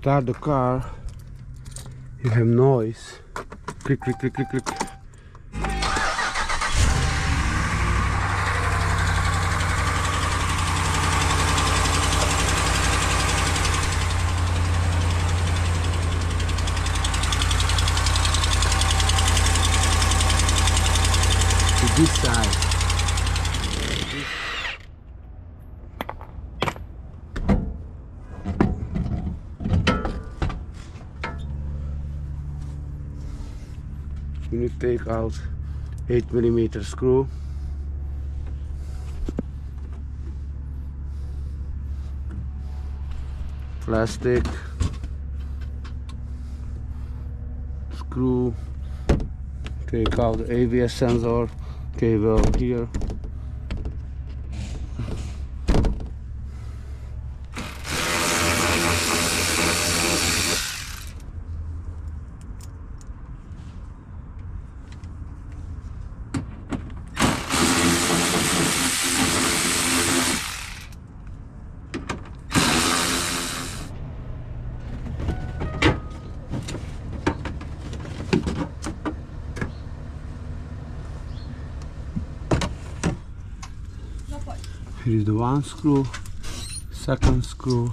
start the car, you have noise. Click, click, click, click, click. To this side. You need to take out 8mm screw. Plastic screw. Take out the ABS sensor cable here. Here is the one screw, second screw,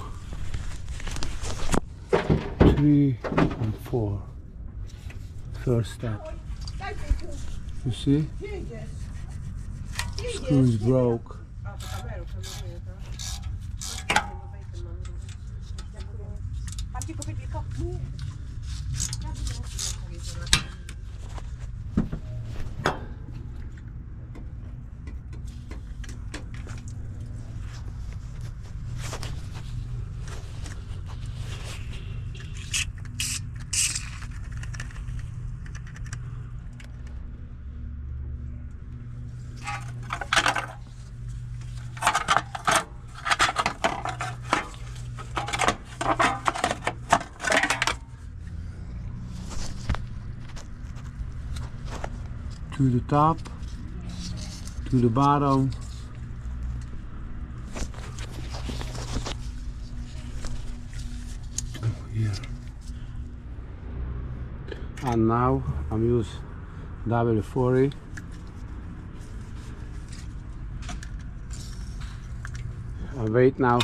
3 and 4. First step. You see? Screw is broke. To the top, to the bottom, here. And now I'm use W40. I wait now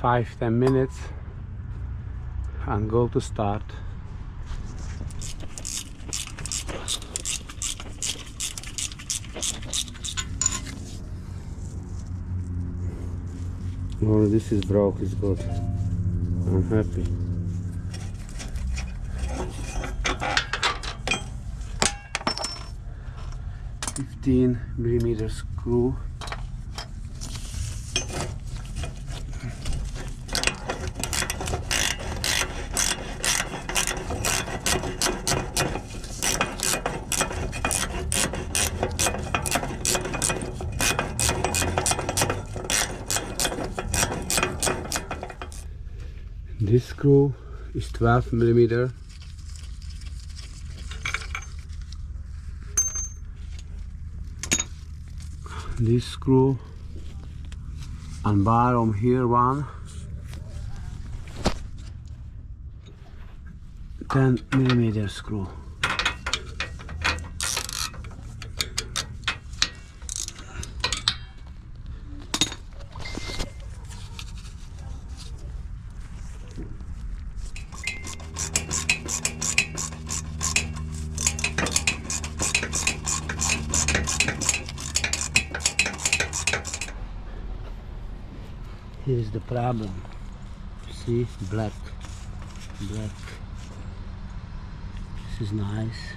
5-10 minutes and go to start. Oh, this is broke, it's good. I'm happy. $15mm screw. This screw is 12mm. This screw and bottom here one 10mm screw. Here's the problem. See, black. This is nice.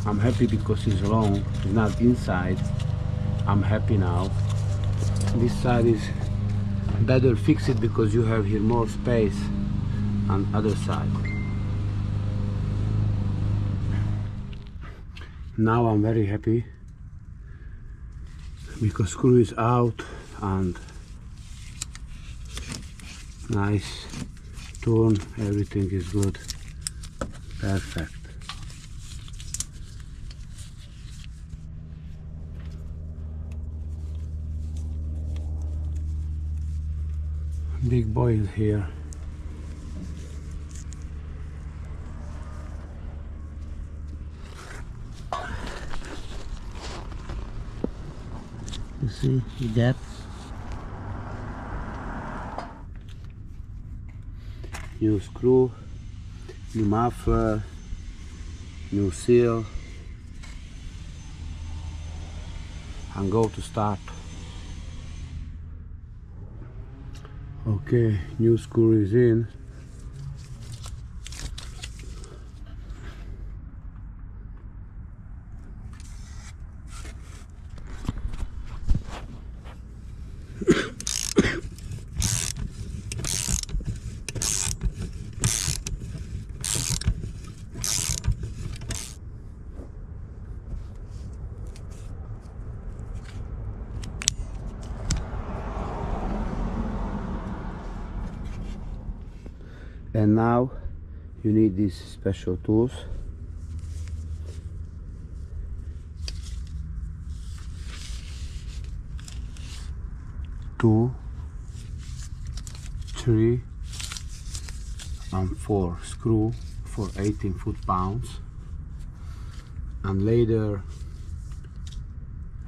I'm happy because it's long, it's not inside. I'm happy now. This side is better fix it because you have here more space on other side. Now I'm very happy because screw is out and nice turn, everything is good, perfect. Big boy is here. You see the depth? New screw, new muffler, new seal, and go to start. Okay, new screw is in. And now you need these special tools. Two, 3, and 4 screw for 18 foot-pounds, and later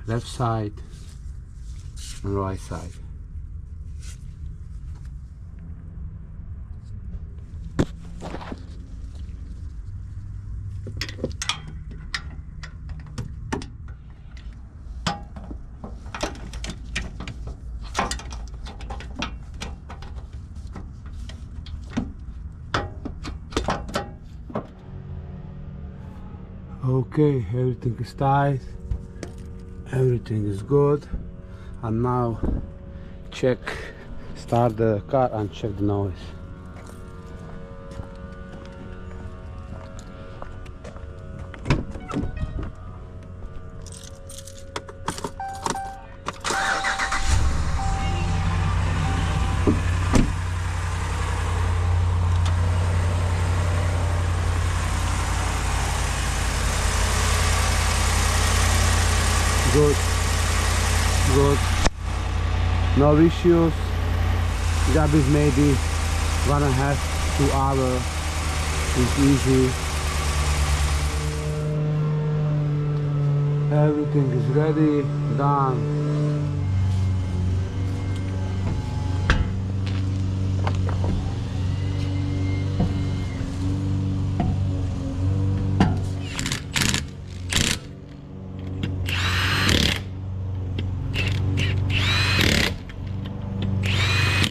left side and right side. Okay, everything is tight, everything is good, and now start the car and check the noise. Good, good, no issues. Job is maybe 1.5 to 2 hours. It's easy. Everything is ready, done.